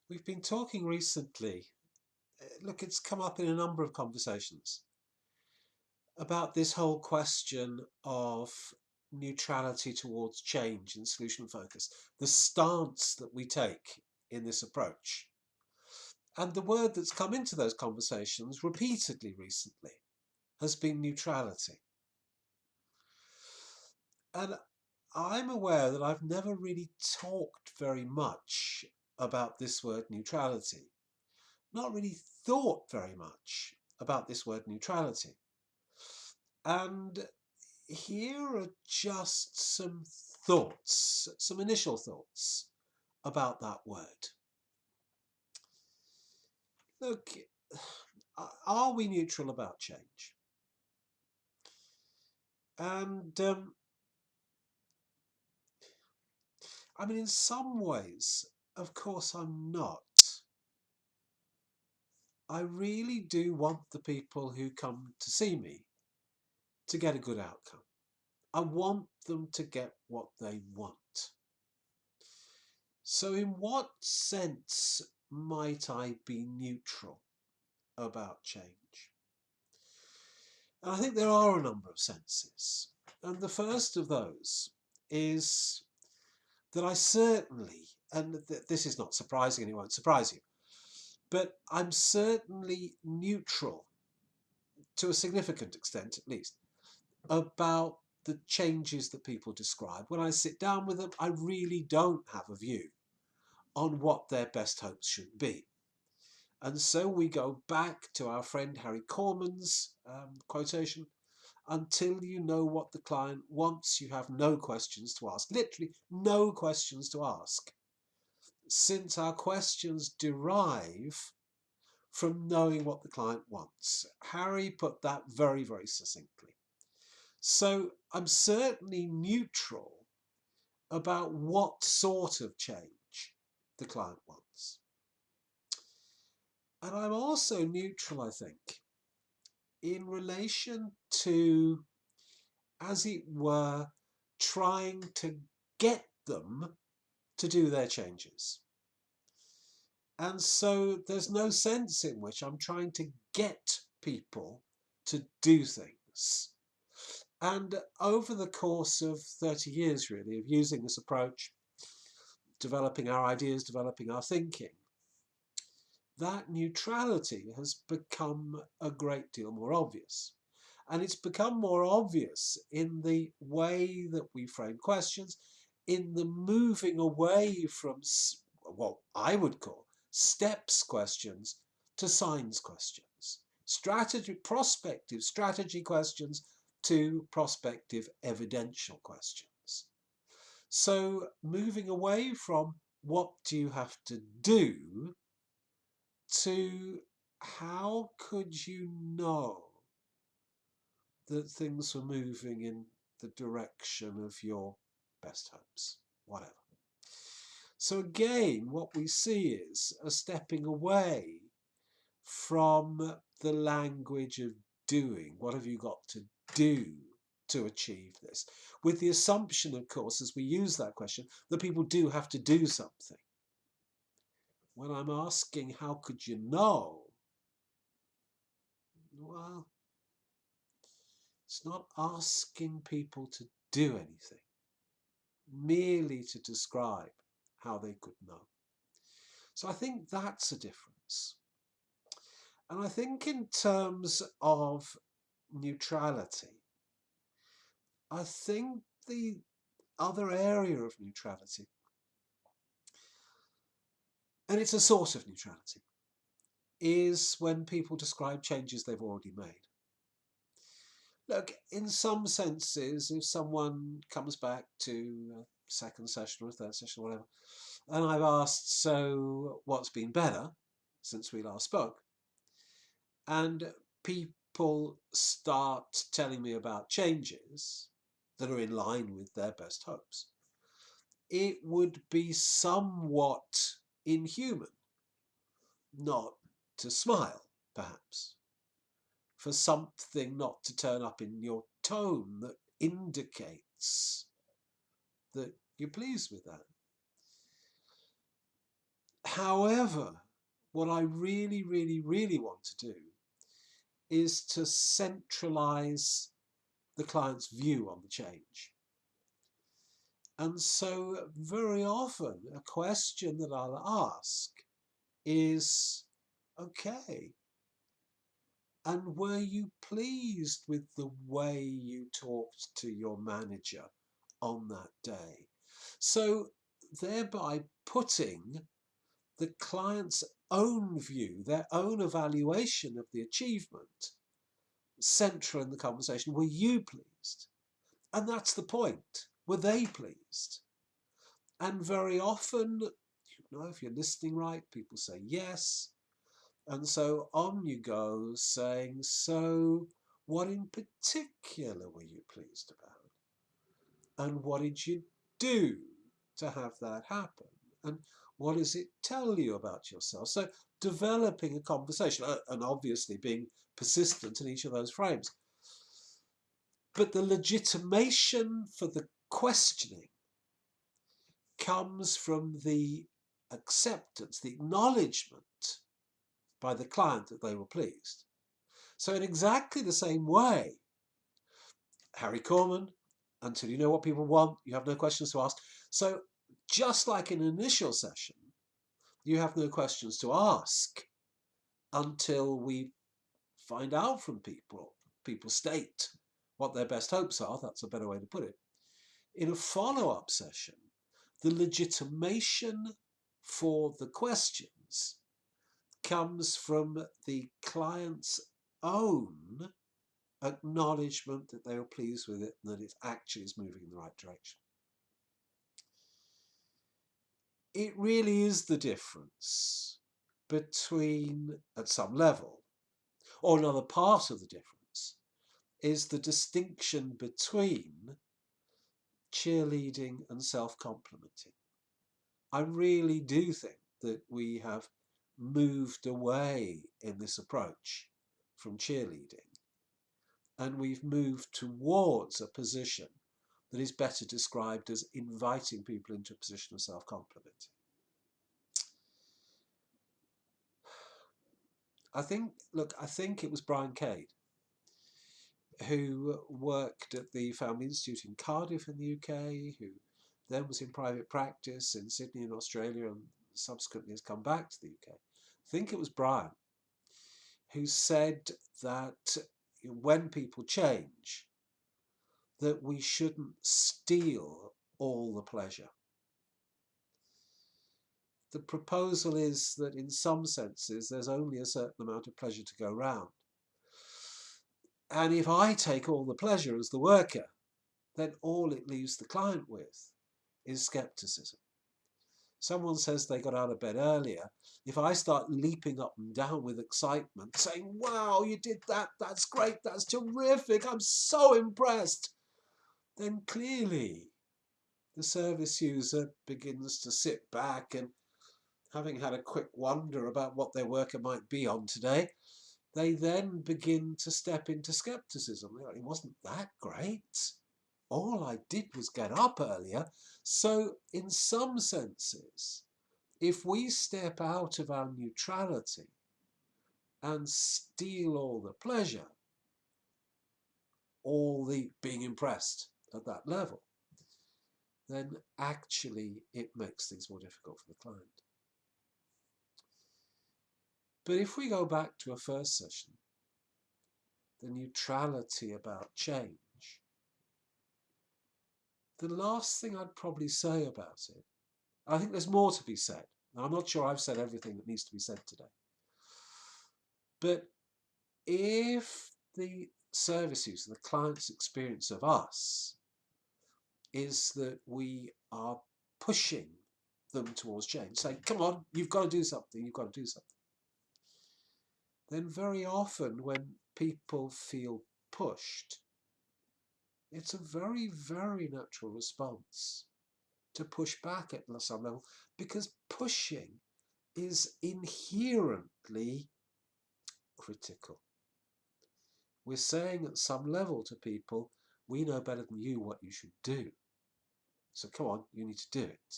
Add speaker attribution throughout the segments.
Speaker 1: We've been talking recently, look, it's come up in a number of conversations about this whole question of neutrality towards change and solution focus, the stance that we take in this approach. And the word that's come into those conversations repeatedly recently has been neutrality. And I'm aware that I've never really talked very much about this word neutrality, not really thought very much about this word neutrality. And here are just some thoughts, some initial thoughts about that word. Look, are we neutral about change? And I mean, in some ways, of course, I'm not. I really do want the people who come to see me to get a good outcome. I want them to get what they want. So in what sense might I be neutral about change? And I think there are a number of senses. And the first of those is that I certainly, and this is not surprising and it won't surprise you, but I'm certainly neutral, to a significant extent at least, about the changes that people describe. When I sit down with them, I really don't have a view on what their best hopes should be. And so we go back to our friend Harry Corman's quotation, until you know what the client wants, you have no questions to ask. Literally, no questions to ask. Since our questions derive from knowing what the client wants. Harry put that very, very succinctly. So I'm certainly neutral about what sort of change the client wants. And I'm also neutral, I think, in relation to, as it were, trying to get them to do their changes. And so there's no sense in which I'm trying to get people to do things. And over the course of 30 years, really, of using this approach, developing our ideas, developing our thinking, that neutrality has become a great deal more obvious. And it's become more obvious in the way that we frame questions, in the moving away from what I would call steps questions to signs questions, prospective strategy questions to prospective evidential questions. So moving away from what do you have to do to how could you know that things were moving in the direction of your best hopes, whatever. So again, what we see is a stepping away from the language of doing. What have you got to do to achieve this? With the assumption, of course, as we use that question, that people do have to do something. When I'm asking, how could you know? Well, it's not asking people to do anything, merely to describe how they could know. So I think that's a difference. And I think in terms of neutrality, I think the other area of neutrality, and it's a sort of neutrality, is when people describe changes they've already made. Look, in some senses, if someone comes back to a second session or a third session or whatever, and I've asked, so what's been better since we last spoke? And people start telling me about changes that are in line with their best hopes, it would be somewhat inhuman not to smile, perhaps, for something not to turn up in your tone that indicates that you're pleased with that. However, what I really, really, really want to do is to centralize the client's view on the change. And so very often a question that I'll ask is, okay, and were you pleased with the way you talked to your manager on that day? So thereby putting the client's own view, their own evaluation of the achievement, central in the conversation. Were you pleased? And that's the point. Were they pleased? And very often, if you're listening right, people say yes. And so on you go saying, so what in particular were you pleased about? And what did you do to have that happen? And what does it tell you about yourself? So developing a conversation, and obviously being persistent in each of those frames. But the legitimation for the questioning comes from the acceptance, the acknowledgement by the client that they were pleased. So in exactly the same way, Harry Corman, until you know what people want, you have no questions to ask. So just like in an initial session, you have no questions to ask until we find out from people. People state what their best hopes are. That's a better way to put it. In a follow-up session, the legitimation for the questions comes from the client's own acknowledgement that they were pleased with it and that it actually is moving in the right direction. It really is the difference between, at some level, or another part of the difference, is the distinction between cheerleading and self-complimenting. I really do think that we have moved away in this approach from cheerleading, and we've moved towards a position that is better described as inviting people into a position of self-complimenting. I think it was Brian Cade who worked at the Family Institute in Cardiff in the UK, who then was in private practice in Sydney in Australia and subsequently has come back to the UK. I think it was Brian who said that when people change, that we shouldn't steal all the pleasure. The proposal is that in some senses there's only a certain amount of pleasure to go round. And if I take all the pleasure as the worker, then all it leaves the client with is skepticism. Someone says they got out of bed earlier. If I start leaping up and down with excitement, saying, wow, you did that, that's great, that's terrific, I'm so impressed, then clearly the service user begins to sit back and, having had a quick wonder about what their worker might be on today, they then begin to step into skepticism. It wasn't that great. All I did was get up earlier. So in some senses, if we step out of our neutrality and steal all the pleasure, all the being impressed at that level, then actually it makes things more difficult for the client. But if we go back to a first session, the neutrality about change, the last thing I'd probably say about it, I think there's more to be said. I'm not sure I've said everything that needs to be said today. But if the service user, the client's experience of us, is that we are pushing them towards change, saying, come on, you've got to do something, you've got to do something, then very often when people feel pushed, it's a very, very natural response to push back at some level, because pushing is inherently critical. We're saying at some level to people, we know better than you what you should do. So come on, you need to do it.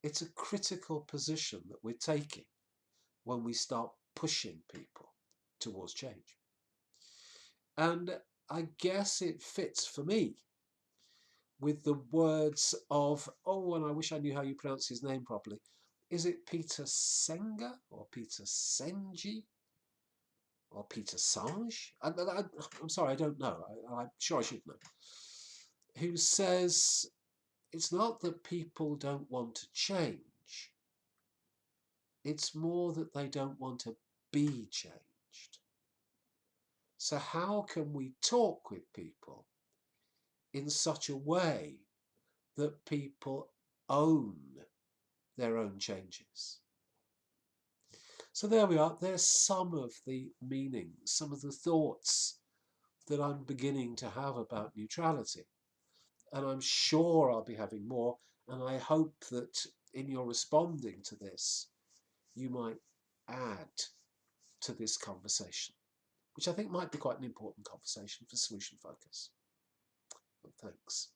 Speaker 1: it's a critical position that we're taking when we start pushing people towards change. And I guess it fits for me with the words of, oh, and I wish I knew how you pronounce his name properly. Is it Peter Senger or Peter Senji or Peter Sange? I'm sorry, I don't know. I'm sure I should know. Who says it's not that people don't want to change. It's more that they don't want to be changed. So how can we talk with people in such a way that people own their own changes? So there we are. There's some of the meanings, some of the thoughts that I'm beginning to have about neutrality. And I'm sure I'll be having more. And I hope that in your responding to this, you might add to this conversation, which I think might be quite an important conversation for solution focus. Well, thanks.